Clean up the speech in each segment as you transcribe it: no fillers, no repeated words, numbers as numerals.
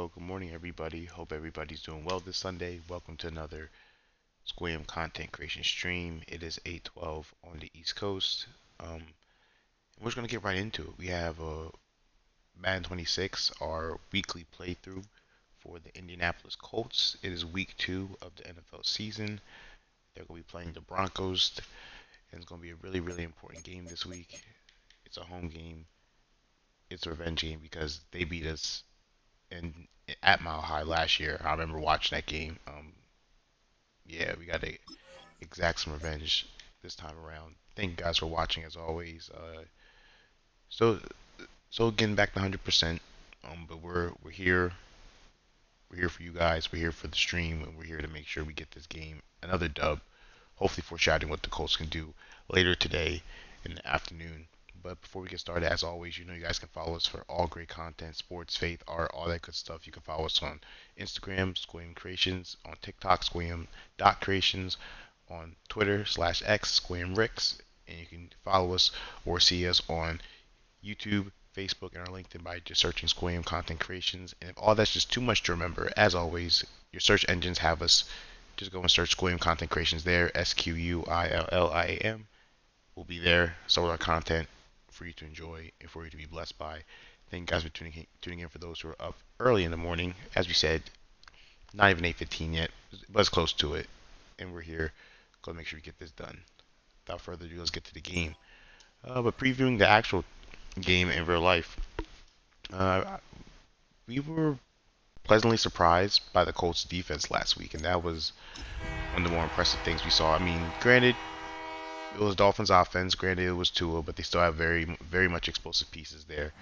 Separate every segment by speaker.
Speaker 1: Well, good morning, everybody. Hope everybody's doing well this Sunday. Welcome to another Squam content creation stream. It is 8:12 on the East Coast. We're just gonna get right into it. We have Madden 26, our weekly playthrough for the Indianapolis Colts. It is week 2 of the NFL season. They're gonna be playing the Broncos, and it's gonna be a really, really important game this week. It's a home game. It's a revenge game because they beat us in at Mile High last year. I remember watching that game. Yeah, we got to exact some revenge this time around. Thank you guys for watching as always. So so getting back to 100%. But we're here. We're here for you guys. We're here for the stream, and we're here to make sure we get this game another dub. Hopefully, foreshadowing what the Colts can do later today in the afternoon. But before we get started, as always, you guys can follow us for all great content, sports, faith, art, all that good stuff. You can follow us on Instagram, Squam Creations, on TikTok, Squam.creations, on Twitter /X, SquamRicks, and you can follow us or see us on YouTube, Facebook, and our LinkedIn by just searching Squam Content Creations. And if all that's just too much to remember, as always, your search engines have us. Just go and search Squam Content Creations there, SQUILLIAM. We'll be there, so will our content for you to enjoy and for you to be blessed by. Thank you guys for tuning in for those who are up early in the morning. As we said, not even 8:15 yet, but it's close to it, and we're here. Go make sure we get this done. Without further ado, let's get to the game. But previewing the actual game in real life, we were pleasantly surprised by the Colts defense last week, and that was one of the more impressive things we saw. I mean, granted, it was Dolphins offense. Granted, it was Tua, but they still have very, very much explosive pieces there.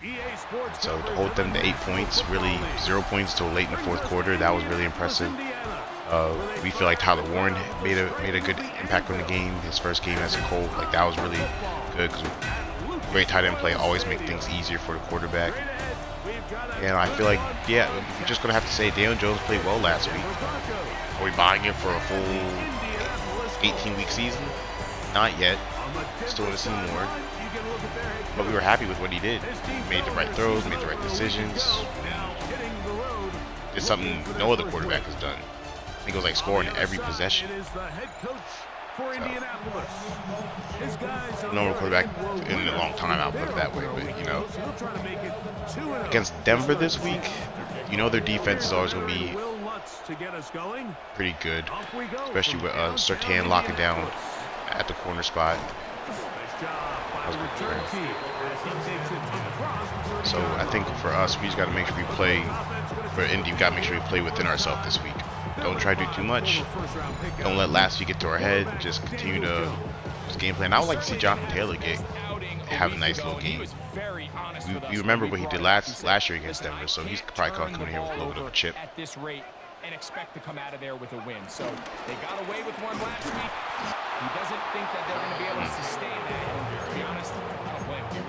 Speaker 1: So to hold them to 8 points, really 0 points until late in the fourth quarter, that was really impressive. We feel like Tyler Warren made a good impact on the game. His first game as a Colt, like that was really good because great tight end play always make things easier for the quarterback. And I feel like, yeah, we're just gonna have to say Daniel Jones played well last week. Are we buying it for a full 18-week season? Not yet. Still want to see more. But we were happy with what he did. He made the right throws, made the right decisions. Did something no other quarterback has done. I think it was like scoring every possession. So, no other quarterback in a long time, I'll put it that way. But, against Denver this week, their defense is always going to be pretty good. Especially with Surtain locking down at the corner spot. So I think for us, we just got to make sure we play. For Indy, we got to make sure we play within ourselves this week. Don't try to do too much. Don't let last week get to our head. Just continue to just game plan. I would like to see Jonathan Taylor have a nice little game. We remember what he did last year against Denver, so he's probably coming here with a little bit of a chip.
Speaker 2: And expect to come out of there with a win. So they got away with one last week. He doesn't think that they're going to be able to sustain that. And to be honest, I don't blame him.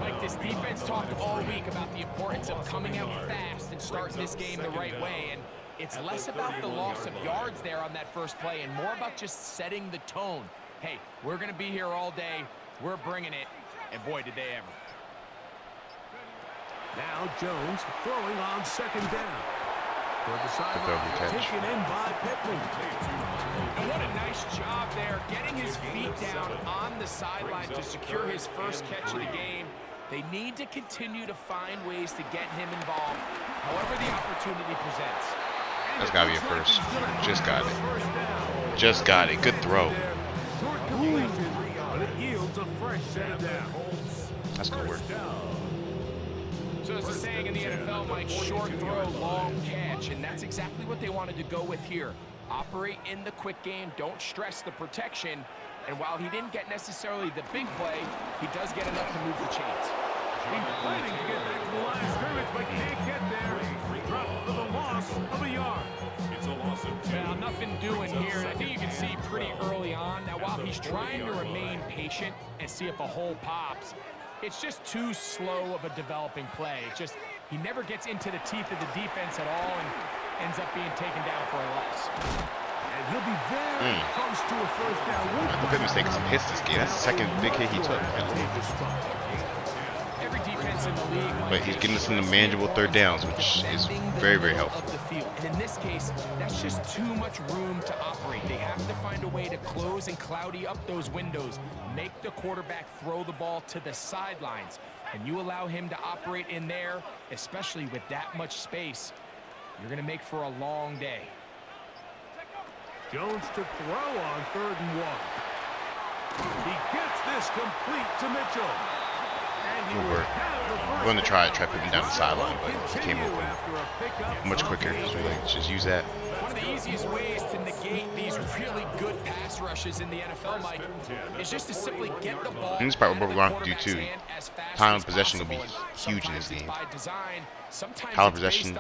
Speaker 2: Like, this defense talked all week about the importance of coming out fast and starting this game the right way. And it's less about the loss of yards there on that first play and more about just setting the tone. Hey, we're going to be here all day. We're bringing it. And boy, did they ever.
Speaker 3: Now Jones throwing on second down.
Speaker 1: Taken
Speaker 3: in by Pittman.
Speaker 2: And what a nice job there, getting his feet down on the sideline to secure his first catch of the game. They need to continue to find ways to get him involved, however the opportunity presents.
Speaker 1: That's got to be a first. Just got it. Just got it. Good throw. That's good work.
Speaker 2: So there's a saying in the NFL, Mike, short throw, long catch, and that's exactly what they wanted to go with here. Operate in the quick game, don't stress the protection, and while he didn't get necessarily the big play, he does get enough to move the chains.
Speaker 3: He's planning to get back to the line of scrimmage, but can't get there. Dropped for the loss of a yard. It's a loss of 10.
Speaker 2: Well, nothing doing here, and I think you can see pretty early on. Now, while he's trying to remain patient and see if a hole pops, it's just too slow of a developing play. He never gets into the teeth of the defense at all and ends up being taken down for a loss.
Speaker 3: And he'll be very close to a first down.
Speaker 1: Michael Pittman's taking some hits this game. That's the second big hit he took.
Speaker 2: Every defense defense in the league,
Speaker 1: but he's getting us into manageable third downs, which is very, very helpful.
Speaker 2: Of the field. And in this case, that's just too much room to operate. They have to find a way to close and cloudy up those windows, make the quarterback throw the ball to the sidelines, and you allow him to operate in there, especially with that much space, you're going to make for a long day.
Speaker 3: Jones to throw on 3rd and 1. He gets this complete to Mitchell. And he will have the first.
Speaker 1: I'm going to try putting him down the sideline, but he came open much quicker. So like, just use that.
Speaker 2: One of the easiest ways to negate these really good pass rushes in the NFL, Mike, is just to simply get the ball.
Speaker 1: And this is probably what we're going to have to do too. Time of possession will be huge in this game. Time of possession,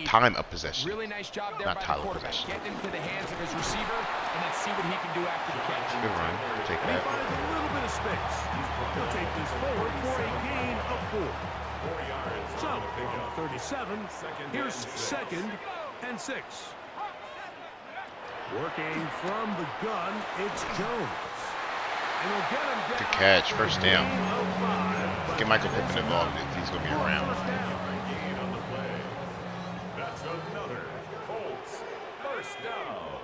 Speaker 1: time of possession,
Speaker 2: really nice job there
Speaker 1: not
Speaker 2: by
Speaker 1: time
Speaker 2: the
Speaker 1: of
Speaker 2: quarterback.
Speaker 1: possession.
Speaker 2: Get into the hands of his receiver and then see what he can do after the catch.
Speaker 1: Good run. Take
Speaker 3: He
Speaker 1: that.
Speaker 3: finds a little bit of space. He'll take this forward for a gain of 4. So, from 37, here's 2nd and 6. Working from the gun, it's Jones. And he'll get him down.
Speaker 1: Good catch. First down.
Speaker 3: Gain of 5.
Speaker 1: Get Michael Pittman involved if he's going to be around.
Speaker 3: That's another Colts first down.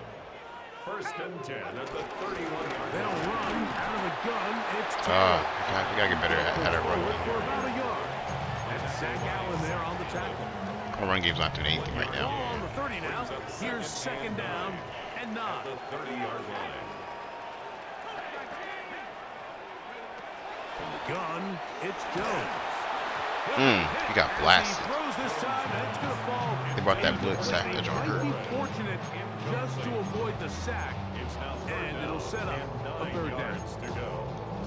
Speaker 3: 1st and 10 at the 31-yard. They'll run out of the gun. It's
Speaker 1: We got to get better at our run game.
Speaker 3: for about a yard. And Zach Allen there on the tackle.
Speaker 1: Our run game's not doing anything right now.
Speaker 3: Ball on the 30 now. Here's 2nd down and 9. The 30-yard line. From the gun, it's Jones.
Speaker 1: He got blasted.
Speaker 3: He throws this time, and it's going to fall.
Speaker 1: They brought that blitz sack. That joint hurt.
Speaker 3: Might be fortunate just to avoid the sack, and it'll set up a 3rd down.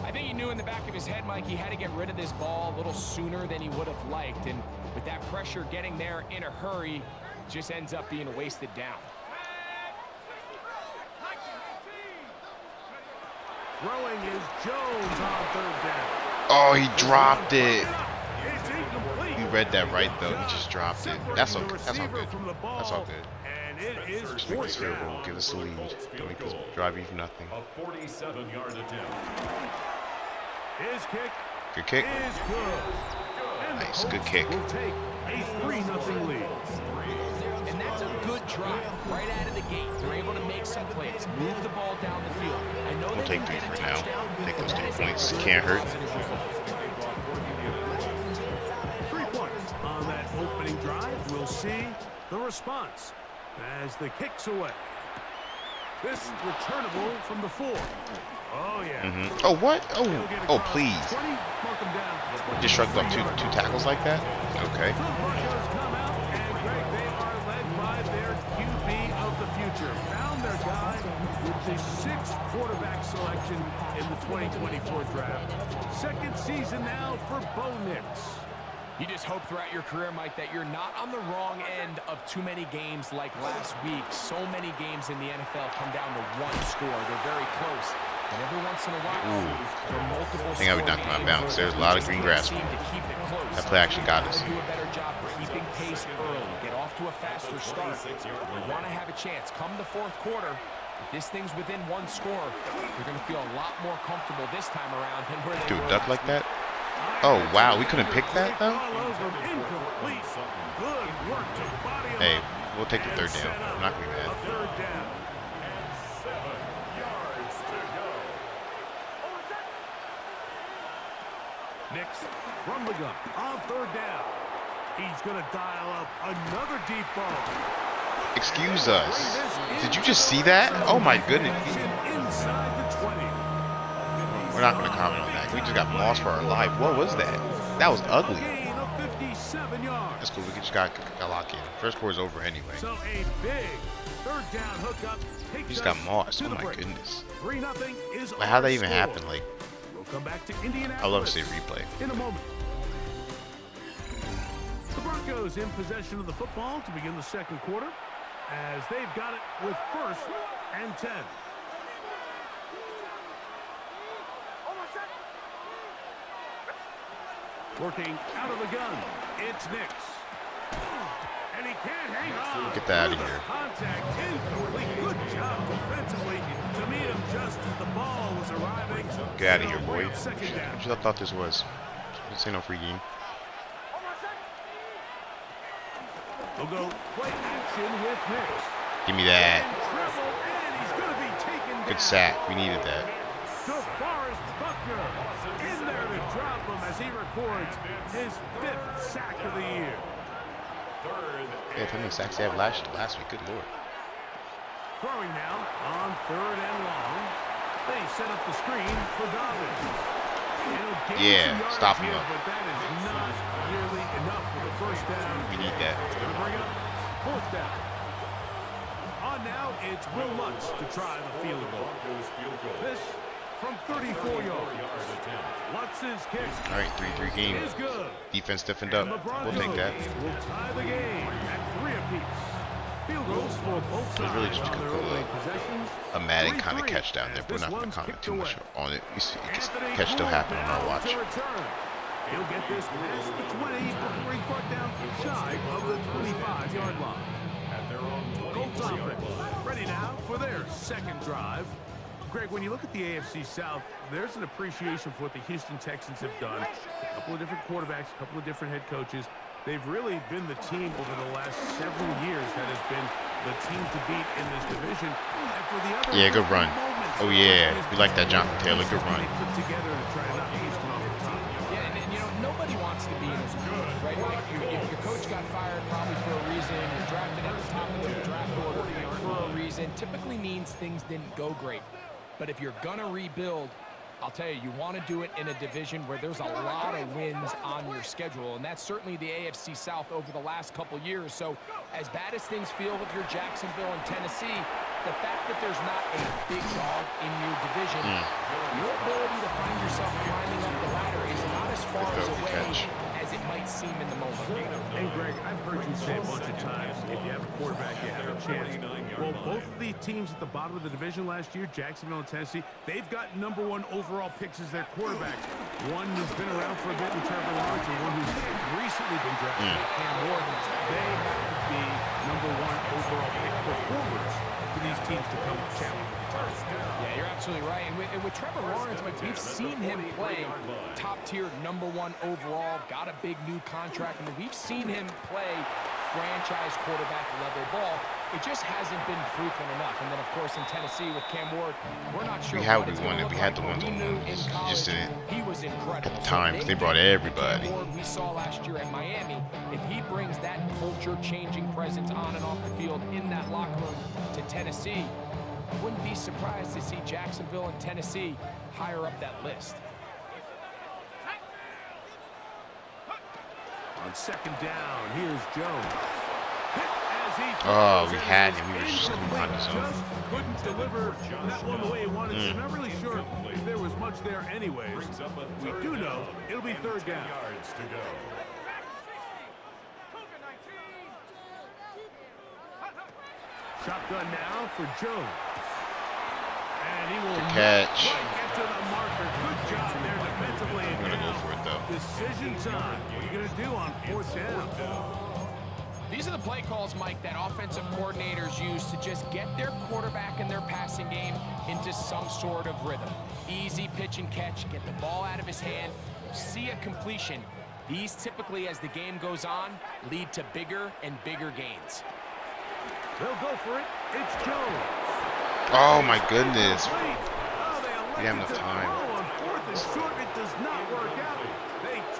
Speaker 2: I think he knew in the back of his head, Mike, he had to get rid of this ball a little sooner than he would have liked. And with that pressure getting there in a hurry, just ends up being a wasted down.
Speaker 3: Throwing is Jones on 3rd down.
Speaker 1: Oh, he dropped it.
Speaker 3: It's incomplete.
Speaker 1: You read that right, though. He just dropped it. That's okay. That's all
Speaker 3: Receiver
Speaker 1: good.
Speaker 3: from the ball,
Speaker 1: That's all good.
Speaker 3: And it is
Speaker 1: Just make this
Speaker 3: 4th
Speaker 1: field
Speaker 3: down.
Speaker 1: goal. Give us the lead. Don't make this drive even nothing.
Speaker 3: A 47-yard attempt. His kick
Speaker 1: Good kick.
Speaker 3: is good. And the
Speaker 1: Nice, good
Speaker 3: Colts
Speaker 1: kick.
Speaker 3: will take a 3-0 lead.
Speaker 2: And that's a good drive right out of the gate. They're able to make some plays, move the ball down the field. I know
Speaker 1: We'll
Speaker 2: they
Speaker 1: take
Speaker 2: didn't
Speaker 1: 3
Speaker 2: get a
Speaker 1: for now.
Speaker 2: touchdown,
Speaker 1: Take
Speaker 2: but
Speaker 1: those
Speaker 2: that
Speaker 1: 3
Speaker 2: is a
Speaker 1: points.
Speaker 2: good
Speaker 1: Can't hurt.
Speaker 2: positive result.
Speaker 3: 3 points on that opening drive. We'll see the response as the kick's away. This returnable from the 4. Oh, yeah.
Speaker 1: Oh, what?
Speaker 3: He'll get
Speaker 1: Oh,
Speaker 3: across
Speaker 1: please.
Speaker 3: 20, mark him down.
Speaker 1: Just shrugged off two tackles like that? Okay.
Speaker 3: The Broncos come out, and Greg, they are led by their QB of the future. Found their guy with the 6th quarterback selection in the 2024 draft. 2nd season now for Bo Nix.
Speaker 2: You just hope throughout your career, Mike, that you're not on the wrong end of too many games like last week. So many games in the NFL come down to one score. They're very close. And every once in a while, there are multiple
Speaker 1: I think I would knock him out of bounds. There's a lot of green grass. That play actually got us.
Speaker 2: Do a better job keeping pace early. Get off to a faster start. We want to have a chance. Come the 4th quarter, if this thing's within one score, you're going to feel a lot more comfortable this time around than where they
Speaker 1: Dude,
Speaker 2: were
Speaker 1: duck
Speaker 2: last
Speaker 1: like that? Oh, wow. We couldn't pick that, though? Hey, we'll take the 3rd down. I'm not going to be mad.
Speaker 3: 3rd down. Nix from the gun on 3rd down. He's going to dial up another deep ball.
Speaker 1: Excuse us. Did you just see that? Oh, my goodness.
Speaker 3: Inside the 20.
Speaker 1: We're not going to comment on that. We just got mossed for our life. What was that? That was ugly.
Speaker 3: Gain of 57 yards.
Speaker 1: That's cool. We just got lock in. First quarter's over anyway.
Speaker 3: So a big 3rd down hookup.
Speaker 1: We just got mossed. Oh, my goodness.
Speaker 3: 3-0 is
Speaker 1: Like, how'd that even
Speaker 3: our score.
Speaker 1: happen? Like,
Speaker 3: We'll come back to Indianapolis.
Speaker 1: I love to see replay.
Speaker 3: In a moment. The Broncos in possession of the football to begin the 2nd quarter as they've got it with 1st and 10. Working out of the gun, it's Nix. And he can't hang on.
Speaker 1: Get that out of here.
Speaker 3: Contact incomplete. Good job defensively to meet him just as the ball was arriving.
Speaker 1: Get out of here, boy.
Speaker 3: Second down.
Speaker 1: What you thought this was? This ain't no free game.
Speaker 3: They'll go play action with Hicks.
Speaker 1: Give me that.
Speaker 3: Dribble, and he's going to be taken
Speaker 1: Good
Speaker 3: down.
Speaker 1: sack. We needed that.
Speaker 3: DeForest Buckner in there to drop him as he records his 5th sack of the year.
Speaker 1: Yeah, how many sacks they had last week? Good lord.
Speaker 3: Throwing now on 3rd and long. They set up the screen for Dobbins.
Speaker 1: Yeah, stop him up.
Speaker 3: But that is not nearly enough for the first down.
Speaker 1: We need that.
Speaker 3: Going to bring it up 4th down. On now, it's Will Lutz to try the field goal. This from 34 yards. Lutz's kick.
Speaker 1: All right, 3-3 game.
Speaker 3: Is good.
Speaker 1: Defense stiffened up. We'll take that.
Speaker 3: Will tie the game at 3 apiece. Field goals for both sides.
Speaker 1: It's really just
Speaker 3: on their opening possessions.
Speaker 1: a Maddon kind of catch down there, but we're not going to comment too much on it. You see, catch still happen on our watch.
Speaker 3: He'll get this past the 20 before he's brought down shy of the 25-yard line. Colts offense ready now for their second drive. Greg, when you look at the AFC South, there's an appreciation for what the Houston Texans have done. A couple of different quarterbacks, a couple of different head coaches. They've really been the team over the last several years that has been the team to beat in this division. And for the other
Speaker 1: good run.
Speaker 3: moments,
Speaker 1: Oh, yeah. We like that Jonathan Taylor. Good run.
Speaker 3: they put together to try to knock Houston off the top.
Speaker 2: Yeah, and you know, nobody wants to be in this group, right? Like, your coach got fired probably for a reason. You're drafted at the top of the draft order for a reason. Typically means things didn't go great. But if you're going to rebuild, I'll tell you, you want to do it in a division where there's a lot of wins on your schedule, and that's certainly the AFC South over the last couple years. So as bad as things feel if you're Jacksonville and Tennessee, the fact that there's not a big dog in your division, your ability to find yourself climbing up the ladder is not as far away as it might seem in the moment.
Speaker 3: And Greg, I've heard you say a bunch of times, if you have a quarterback, you have a chance. Well, both of the teams at the bottom of the division last year, Jacksonville and Tennessee, they've got #1 overall picks as their quarterbacks. One who's been around for a bit in Trevor Lawrence, and one who's recently been drafted, Cam Ward. They have to be #1 overall pick performers for these teams to come challenge.
Speaker 2: Yeah, you're absolutely right. And with Trevor Lawrence, like, we've seen him play top-tier #1 overall, got a big new contract. I mean, we've seen him play franchise quarterback level ball. It just hasn't been frequent enough. And then, of course, in Tennessee with Cam Ward, we're not sure what it's going to look
Speaker 1: We had
Speaker 2: like.
Speaker 1: the ones on
Speaker 2: knew
Speaker 1: one.
Speaker 2: in
Speaker 1: Just
Speaker 2: college
Speaker 1: didn't.
Speaker 2: he was incredible.
Speaker 1: At the time,
Speaker 2: So
Speaker 1: they brought everybody.
Speaker 2: Cam Ward we saw last year at Miami, if he brings that culture-changing presence on and off the field in that locker room to Tennessee, I wouldn't be surprised to see Jacksonville and Tennessee higher up that list.
Speaker 3: On 2nd down, here's Jones.
Speaker 1: Oh, we had him. We were just going to find his own.
Speaker 3: Just couldn't deliver that one the way he wanted. So not really sure if there was much there anyways. We do know it'll be 3rd down. Shotgun now for Jones. And he will
Speaker 1: catch.
Speaker 3: Right into the marker. Good job there defensively.
Speaker 1: I'm going to go for it, though.
Speaker 3: Decision time. What are you going to do on 4th down?
Speaker 2: These are the play calls, Mike, that offensive coordinators use to just get their quarterback and their passing game into some sort of rhythm. Easy pitch and catch, get the ball out of his hand, see a completion. These typically, as the game goes on, lead to bigger and bigger gains.
Speaker 3: They'll go for it. It's Jones.
Speaker 1: Oh, my goodness.
Speaker 3: We
Speaker 1: have enough time.
Speaker 3: It does not work out.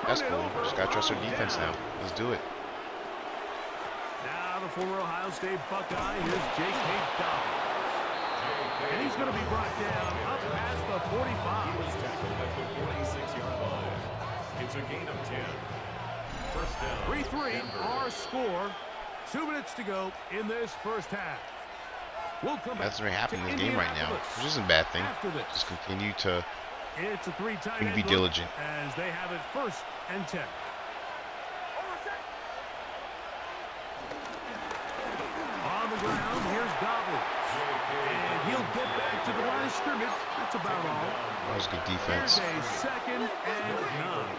Speaker 1: That's cool. Just got to trust our defense now. Let's do it.
Speaker 3: Now the former Ohio State Buckeye. Here's Jake Dobbins. And he's going to be brought down up past the 45.
Speaker 4: It's a gain of 10. First down.
Speaker 3: 3-3 our score. 2 minutes to go in this first half. We'll come back.
Speaker 1: That's what's happening in this game right now, which isn't a bad thing. Just continue to
Speaker 3: It's a 3-tight
Speaker 1: be diligent.
Speaker 3: As they have it 1st and 10. On the ground, here's Dobbins. And he'll get back to the line of scrimmage. That's about all.
Speaker 1: That was good defense.
Speaker 3: Here's a 2nd and 9.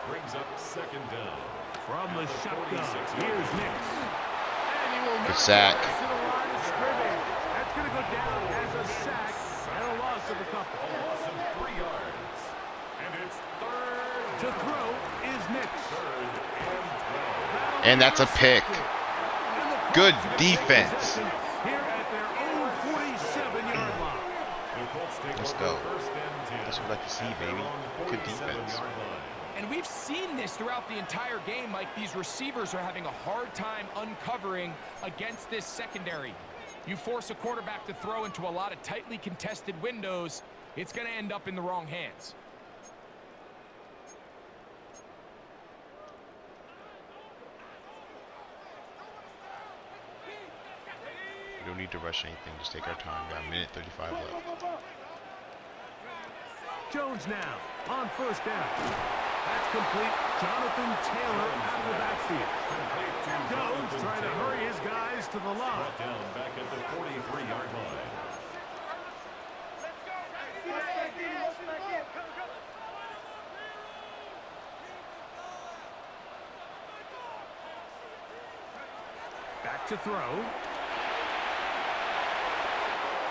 Speaker 4: Brings up 2nd down.
Speaker 3: From the shotgun, here's Nix. And he will
Speaker 1: Good sack.
Speaker 3: to the line of scrimmage. That's going to go down as a sack and a loss of a couple.
Speaker 4: A loss of 3 yards. And it's 3rd.
Speaker 3: To throw is Nix.
Speaker 4: 3rd and 12.
Speaker 1: And that's a pick. Good defense.
Speaker 3: Here at their own 47-yard line.
Speaker 1: Let's go. That's what I like to see, baby. Good defense.
Speaker 2: And we've seen this throughout the entire game, Mike. These receivers are having a hard time uncovering against this secondary. You force a quarterback to throw into a lot of tightly contested windows, it's going to end up in the wrong hands.
Speaker 1: We don't need to rush anything. Just take our time. We got a minute 35 left.
Speaker 3: Jones now on first down. That's complete. Jonathan Taylor out of the backfield. Jones trying to hurry his guys to the line.
Speaker 4: Down back at the 43-yard line.
Speaker 3: Back to throw.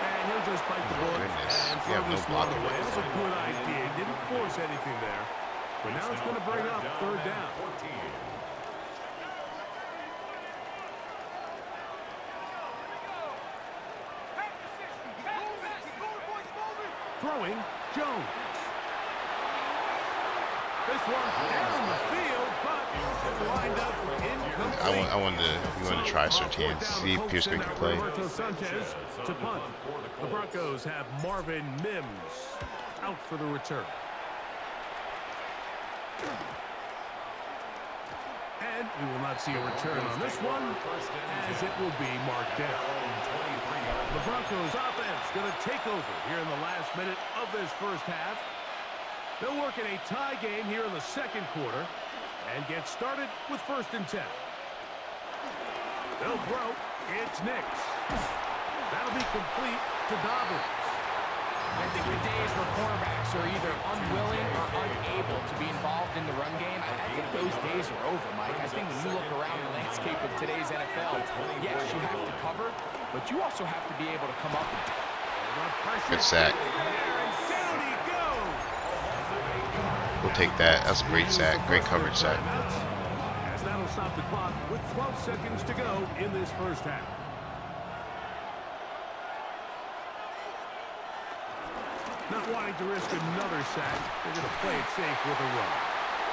Speaker 3: And he'll just bite the bullet and throw this one away. That's a good idea. He didn't force anything there. But now it's going to bring up third down. Throwing, Jones. This one down the field, but lined up incomplete.
Speaker 1: We wanted to try Surtain, see if Pierce can play.
Speaker 3: Sanchez to punt. The Broncos have Marvin Mims out for the return. And we will not see a return on this one, as it will be marked down. The Broncos offense going to take over here in the last minute of this first half. They'll work in a tie game here in the second quarter and get started with 1st and 10. They'll throw. It's Nix. That'll be complete to Dobbins.
Speaker 2: I think the days where cornerbacks are either unwilling or unable to be involved in the run game, I think those days are over, Mike. I think when you look around the landscape of today's NFL, yes, you have to cover, but you also have to be able to come up and
Speaker 1: Good sack.
Speaker 3: Down he goes.
Speaker 1: We'll take that. That's a great sack. Great coverage sack.
Speaker 3: As that'll stop the clock with 12 seconds to go in this first half. Not wanting to risk another sack, they're going to play it safe with a run.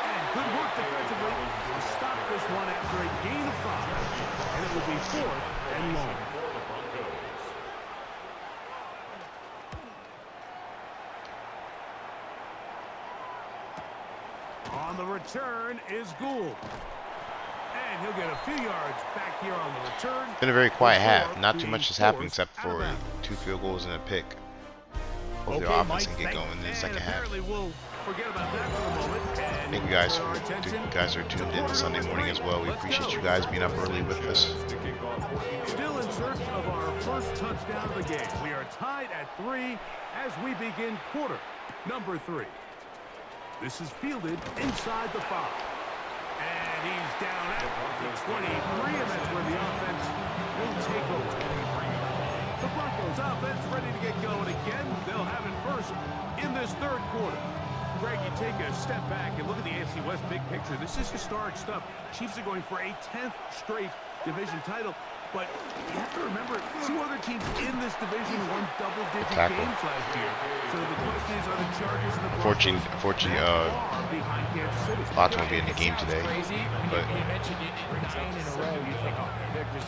Speaker 3: And good work defensively to stop this one after a gain of 5. And it will be 4th and long. On the return is Gould. And he'll get a few yards back here on the return.
Speaker 1: Been a very quiet half. Not too much has happened except for 2 field goals and a pick. Hopefully the offense can get going in the second half.
Speaker 3: We'll forget about that for a moment.
Speaker 1: Thank you guys are tuned in Sunday morning as well. We appreciate you guys being up early with us.
Speaker 3: Still in search of our first touchdown of the game. We are tied at 3 as we begin quarter number 3. This is fielded inside the 5. And he's down at the 23, and that's where the offense will take over. The Broncos offense ready to get going again. They'll have it first in this third quarter. Greg, you take a step back and look at the AFC West big picture. This is historic stuff. Chiefs are going for a 10th straight division title. But you have to remember, 2 other teams in this division won double-digit games last year. So the question is, are the Chargers and the Broncos behind Kansas City?
Speaker 1: Lots won't be in the game today, but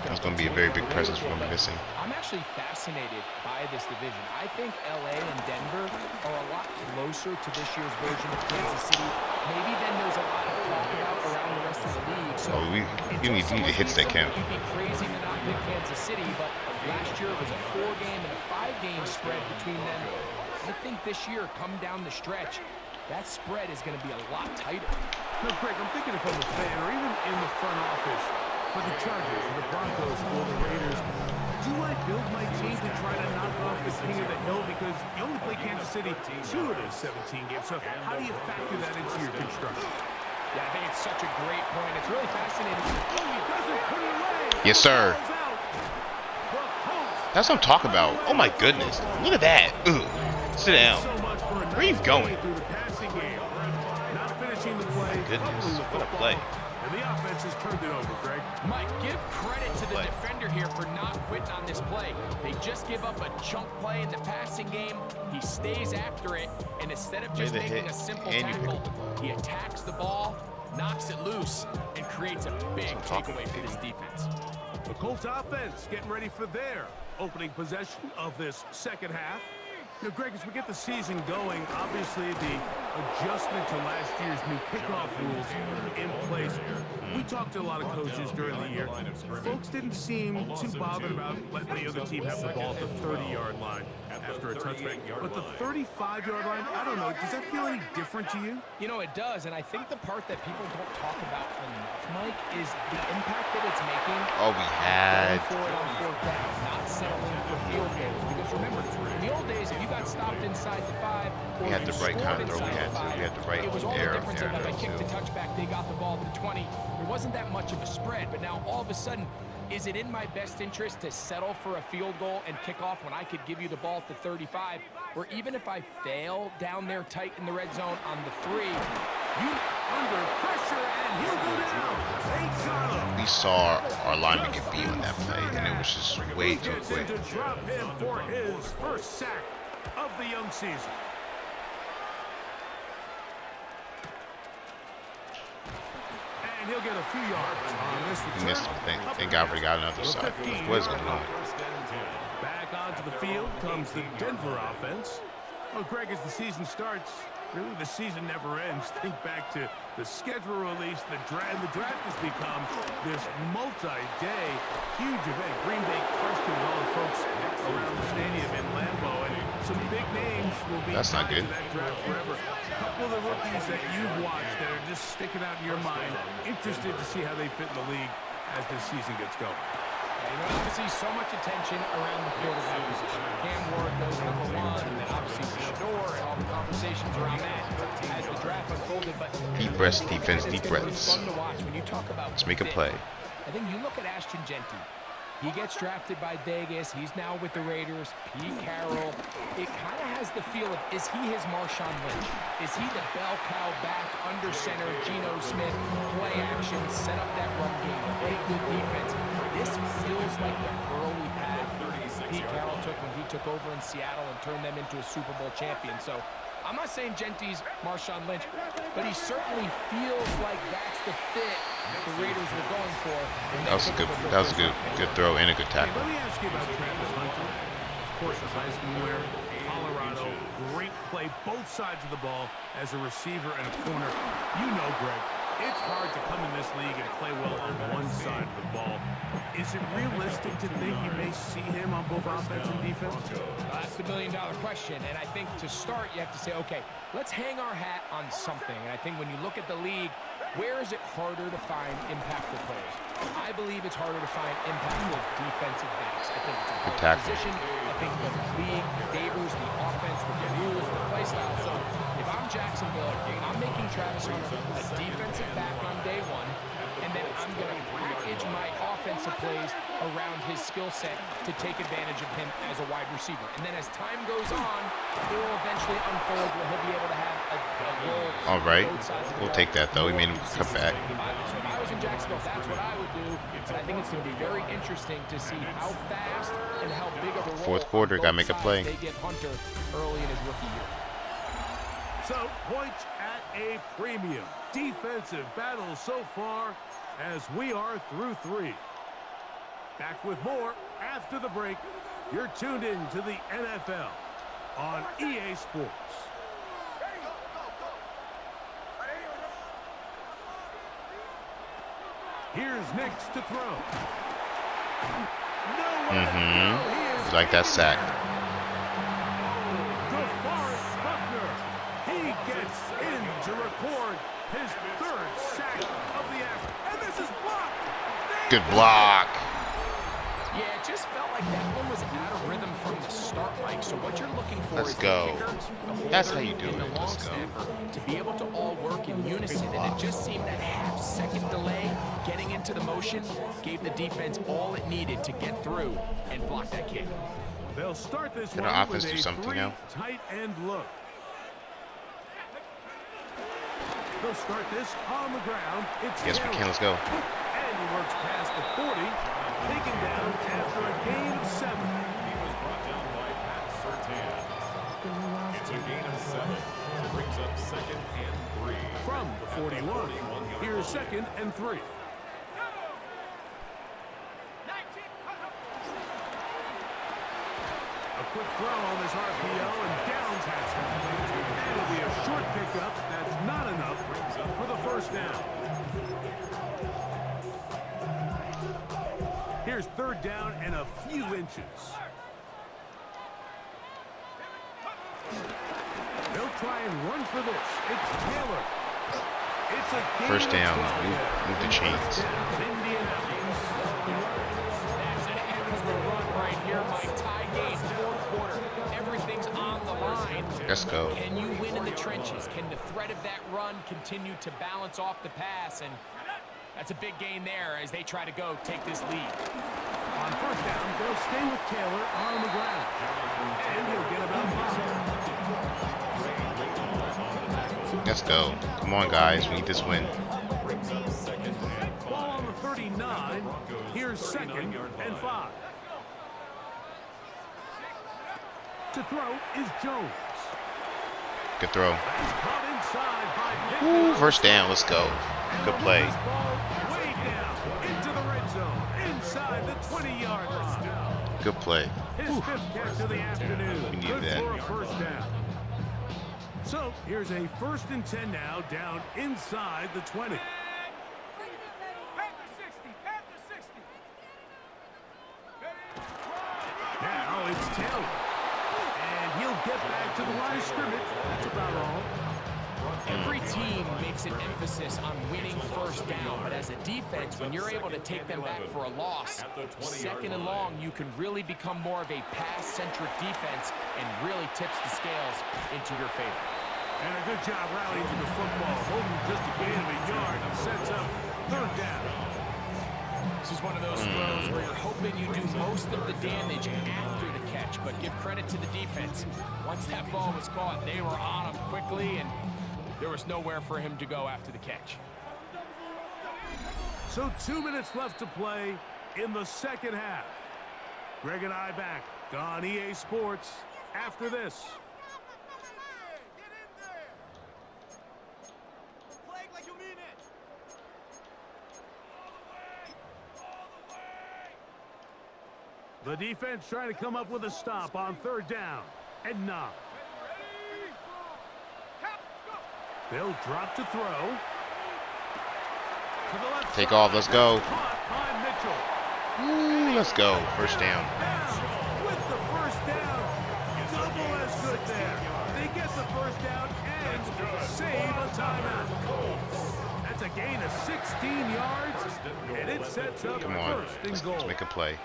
Speaker 1: it's going to be a very big presence for them missing.
Speaker 2: I'm actually fascinated by this division. I think LA and Denver are a lot closer to this year's version of Kansas City. Maybe then there's a lot of talk about around the rest of the league. So
Speaker 1: you need the hits that count.
Speaker 2: You'd be crazy to not pick Kansas City, but last year it was a 4-game and a 5-game spread between them. I think this year, come down the stretch, that spread is going to be a lot tighter.
Speaker 3: No, Greg, I'm thinking if I'm a fan or even in the front office for the Chargers or the Broncos or the Raiders, do I build my team to try to knock off the king of the hill? Because you only play Kansas City 2 of those 17 games. So how do you factor that into your construction?
Speaker 2: Yeah, I think it's such a great point. It's really fascinating.
Speaker 3: Oh, he doesn't put it away.
Speaker 1: Yes, sir. That's what I'm talking about. Oh my goodness. Look at that. Ooh. Sit down. Where are you going?
Speaker 3: Not finishing the play.
Speaker 1: Goodness. What a play.
Speaker 3: And the offense has turned it over, Greg.
Speaker 2: Mike, give credit to the defender here for not quitting on this play. They just give up a chunk play in the passing game. He stays after it, and instead of just making a simple tackle, he attacks the ball, knocks it loose, and creates a big takeaway for this defense.
Speaker 3: The Colts offense getting ready for their opening possession of this second half. You know, Greg, as we get the season going, obviously the adjustment to last year's new kickoff rules in place. We talked to a lot of coaches during the year. Folks didn't seem too bothered about letting the other team have the ball at the 30-yard line after a touchback. But the 35-yard line, I don't know, does that feel any different to you?
Speaker 2: You know, it does, and I think the part that people don't talk about enough, Mike, is the impact that it's making.
Speaker 1: Oh, we had
Speaker 2: going for it on fourth down, not settling for field goals. Because remember, in the old days, if you got stopped inside the 5, or
Speaker 1: we had the right kind of throw.
Speaker 2: we
Speaker 1: had the right
Speaker 2: it was all the
Speaker 1: air
Speaker 2: difference
Speaker 1: there.
Speaker 2: that if I kicked the touchback, they got the ball at the 20. There wasn't that much of a spread, but now all of a sudden, is it in my best interest to settle for a field goal and kick off when I could give you the ball at the 35? Or even if I fail down there tight in the red zone on the 3,
Speaker 3: you under pressure, and he'll go down. They got him.
Speaker 1: We saw our lineman get beat on that play, and it was just way too quick.
Speaker 3: To drop him for his first sack of the young season. And he'll get a few yards on this return.
Speaker 1: He missed him. Thank God we got another side. What is going on?
Speaker 3: Back onto the field comes the Denver offense. Well, Greg, as the season starts, really the season never ends. Think back to the schedule release, the draft. The draft has become this multi-day huge event. Green Bay crushed it with all the folks around the stadium in Lambeau, and some big names will be
Speaker 1: That's not
Speaker 3: tied
Speaker 1: good.
Speaker 3: to that draft forever. A couple of the rookies that you've watched that are just sticking out in your mind. Interested to see how they fit in the league as this season gets going.
Speaker 2: You know, obviously, so much attention around the quarterback position. Cam Ward goes #1, and then obviously Shador and all the conversations around that as the draft unfolded. But
Speaker 1: Deep breaths, defense, deep breaths.
Speaker 2: It's fun to watch when you talk about.
Speaker 1: Let's make a
Speaker 2: fit.
Speaker 1: play.
Speaker 2: I think you look at Ashton Genty. He gets drafted by Vegas. He's now with the Raiders. Pete Carroll. It kind of has the feel of, is he his Marshawn Lynch? Is he the bell cow back under center, Geno Smith, play action, set up that run game, play good defense? This feels like the early path Pete Carroll took when he took over in Seattle and turned them into a Super Bowl champion. So I'm not saying Genty's Marshawn Lynch, but he certainly feels like that's the fit the Raiders were going for.
Speaker 1: That was a good throw and a good tackle.
Speaker 3: Let me ask you about Travis Hunter. Of course, the Heisman winner, Colorado, great play, both sides of the ball as a receiver and a corner. You know, Greg, it's hard to come in this league and play well on one side of the ball. Is it realistic to think you may see him on both offense and defense?
Speaker 2: That's the million-dollar question, and I think to start, you have to say, okay, let's hang our hat on something. And I think when you look at the league, where is it harder to find impactful players? I believe it's harder to find impactful defensive backs. I think it's a hard position. I think the league favors the offense with the rules, the play style. So if I'm Jacksonville, I'm making Travis Hunter a defensive back on day 1, and then I'm going to package my offensive plays around his skill set to take advantage of him as a wide receiver. And then as time goes on, it will eventually unfold where he'll be able to have a role.
Speaker 1: All right, we'll take that though. We made him come back.
Speaker 2: So if I was in Jacksonville, that's what I would do. But I think it's going to be very interesting to see how fast and how big of a role
Speaker 1: Fourth quarter, gotta make a play.
Speaker 2: they give Hunter early in his rookie year.
Speaker 3: So, points at a premium. Defensive battle so far as we are through 3. Back with more after the break. You're tuned in to the NFL on EA Sports. Here's Nix to throw.
Speaker 1: You like that sack.
Speaker 3: DeForest Buckner. He gets in to record his 3rd sack of the afternoon. And this is blocked.
Speaker 1: Good block.
Speaker 2: Yeah, it just felt like that one was out of rhythm from the start, Mike. So what you're looking for
Speaker 1: Let's
Speaker 2: is
Speaker 1: go.
Speaker 2: the kicker, the holder,
Speaker 1: That's how you do
Speaker 2: and the
Speaker 1: it.
Speaker 2: long
Speaker 1: Let's go.
Speaker 2: snapper to be able to all work in unison. And it just seemed that half-second delay getting into the motion gave the defense all it needed to get through and block that kick.
Speaker 3: They'll start this
Speaker 1: Can
Speaker 3: one
Speaker 1: our offense
Speaker 3: with
Speaker 1: do
Speaker 3: a
Speaker 1: something
Speaker 3: 3
Speaker 1: now?
Speaker 3: tight end look. They'll start this on the ground. It's
Speaker 1: Yes, we
Speaker 3: Taylor.
Speaker 1: can. Let's go.
Speaker 3: And he works past the 40, taken down after a gain of 7.
Speaker 4: He was brought down by Pat Surtain. It's a gain of 7. Brings up 2nd and 3.
Speaker 3: From the 41, here's 2nd and 3. A quick throw on this RPO, and Downs has it. And it'll be a short pickup. That's not enough for the first down. Here's 3rd down and a few inches. They'll try and run for this. It's Taylor. It's a gain
Speaker 1: First
Speaker 3: of
Speaker 1: down.
Speaker 3: 12.
Speaker 1: Move the chains.
Speaker 3: Indianapolis.
Speaker 2: That's a heck of a run right here, Mike. Tie game, 4th quarter. Everything's on the line.
Speaker 1: Let's go.
Speaker 2: Can you win in the trenches? Can the threat of that run continue to balance off the pass? And that's a big gain there as they try to go take this lead.
Speaker 3: On 1st down, they'll stay with Taylor on the ground. And he'll get about 5.
Speaker 1: Let's go. Come on, guys. We need this win.
Speaker 3: Ball on the 39. Here's 2nd and 5. To throw is Jones.
Speaker 1: Good throw.
Speaker 3: That's caught inside by
Speaker 1: Ooh,
Speaker 3: Nick.
Speaker 1: first down. Let's go. Good play.
Speaker 3: This ball way down into the red zone, inside the 20-yard line.
Speaker 1: Good play.
Speaker 3: His 5th catch of the afternoon.
Speaker 1: We need
Speaker 3: Good
Speaker 1: that.
Speaker 3: for a first down. So here's a 1st and 10 now, down inside the 20. Now it's Taylor. And he'll get back to the line of scrimmage. That's about all.
Speaker 2: Every team makes an emphasis on winning first down, but as a defense, when you're able to take them back for a loss, 2nd and long, you can really become more of a pass-centric defense and really tips the scales into your favor.
Speaker 3: And a good job rallying to the football, holding just a gain of a yard and sets up 3rd down.
Speaker 2: This is one of those throws where you're hoping you do most of the damage after the catch, but give credit to the defense. Once that ball was caught, they were on him quickly, and there was nowhere for him to go after the catch.
Speaker 3: So 2 minutes left to play in the 2nd half. Greg and I back on EA Sports after this. The defense trying to come up with a stop on 3rd down and 9. They'll drop to throw. To the left
Speaker 1: Take
Speaker 3: side.
Speaker 1: off. Let's go.
Speaker 3: Caught by Mitchell.
Speaker 1: Ooh, let's go. First down.
Speaker 3: With the first down, double as good there. They get the first down and save a timeout. That's a gain of 16 yards, and it sets up
Speaker 1: Come on.
Speaker 3: 1st and
Speaker 1: Let's
Speaker 3: goal.
Speaker 1: make a play.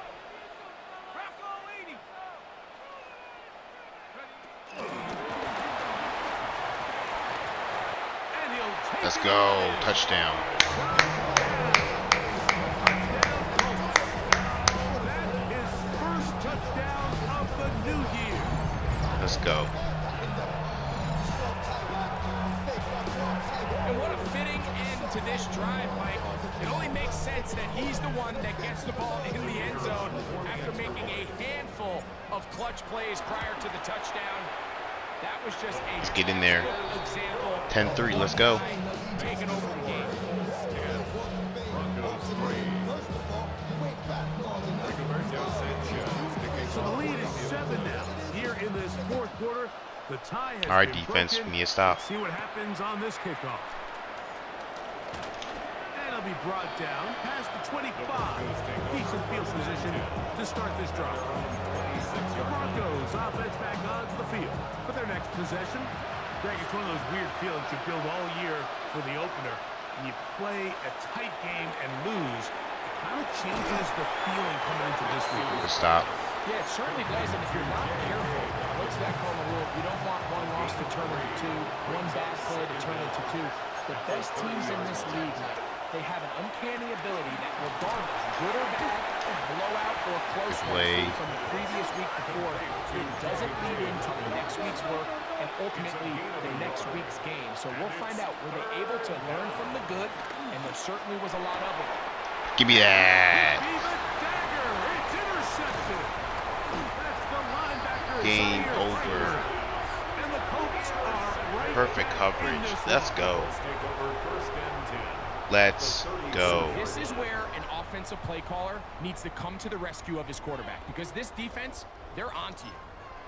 Speaker 3: And he'll take
Speaker 1: Let's
Speaker 3: it
Speaker 1: go.
Speaker 3: away.
Speaker 1: Touchdown.
Speaker 3: That is first touchdown of the new year.
Speaker 1: Let's go.
Speaker 2: And what a fitting end to this drive, Mike. It only makes sense that he's the one that gets the ball in the end zone after making a handful of clutch plays prior to the touchdown. That was just a
Speaker 1: Let's get in there.
Speaker 2: example.
Speaker 1: 10-3. Let's go.
Speaker 2: Taking over the game.
Speaker 4: Broncos 3.
Speaker 3: So the lead is 7 now. Here in this 4th quarter, the tie has
Speaker 1: All right,
Speaker 3: been
Speaker 1: defense.
Speaker 3: broken.
Speaker 1: We need to stop.
Speaker 3: Let's see what happens on this kickoff. And it'll be brought down past the 25. Decent field position to start this drive. The Broncos offense back onto the field for their next possession. Greg, it's one of those weird feelings you build all year for the opener. When you play a tight game and lose, it kind of changes the feeling coming into this week.
Speaker 1: Good stop.
Speaker 2: Yeah, it certainly does, and if you're not careful, what's that called in the rule? You don't want one loss to turn into 2, one bad play to turn into 2. The best teams in this league, Mike, they have an uncanny ability that regardless, good or bad, blowout or close
Speaker 1: Play.
Speaker 2: one from the previous week before, it doesn't lead into the next week's work and ultimately the next week's game. So we'll find out, were they able to learn from the good? And there certainly was a lot of it.
Speaker 1: Give me that.
Speaker 3: It's intercepted. That's the linebacker.
Speaker 1: Game over.
Speaker 3: And the Colts are right.
Speaker 1: Perfect coverage. Let's go. Let's go.
Speaker 2: This is where an offensive play caller needs to come to the rescue of his quarterback, because this defense, they're onto you.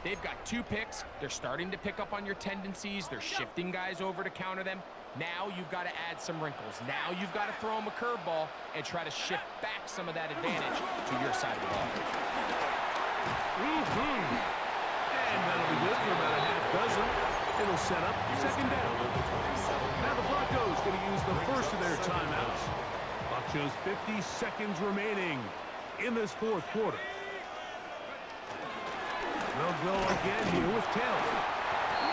Speaker 2: They've got 2 picks. They're starting to pick up on your tendencies. They're shifting guys over to counter them. Now you've got to add some wrinkles. Now you've got to throw them a curveball and try to shift back some of that advantage to your side of the ball.
Speaker 3: And that'll be good for about a half dozen. It'll set up second down. Now the Broncos going to use the first of their timeouts. Clock shows 50 seconds remaining in this fourth quarter. They'll go again here with Taylor.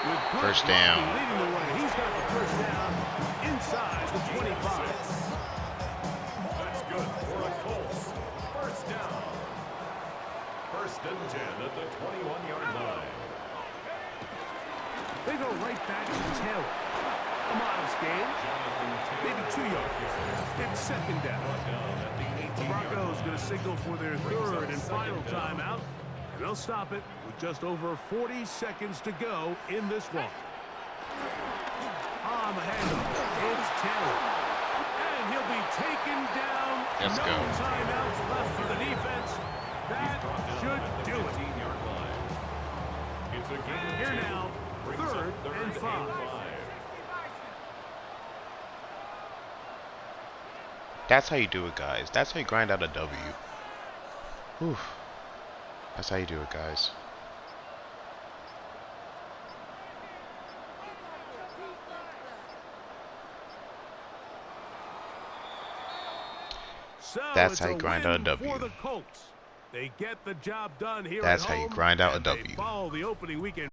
Speaker 3: With
Speaker 1: First down.
Speaker 3: leading the way. He's got the first down inside the 25.
Speaker 4: That's good for the Colts. First down. First and 10 at the 21-yard line.
Speaker 3: They go right back to Taylor. A modest gain. Maybe 2 yards. It's second down. The Broncos going to signal for their third and final timeout. And they'll stop it with just over 40 seconds to go in this one. On the handoff, it's Taylor. And he'll be taken down.
Speaker 1: Let's go.
Speaker 3: Timeouts left for the defense. That should do it.
Speaker 4: It's a game
Speaker 3: Here now, third and 5.
Speaker 1: That's how you do it, guys. That's how you grind out a W. Whew. That's how you do it, guys.
Speaker 3: So
Speaker 1: That's how you grind out a W.
Speaker 3: For the Colts. They get the job done here
Speaker 1: That's
Speaker 3: at
Speaker 1: how you
Speaker 3: home,
Speaker 1: grind out a
Speaker 3: and they
Speaker 1: W.
Speaker 3: follow the opening weekend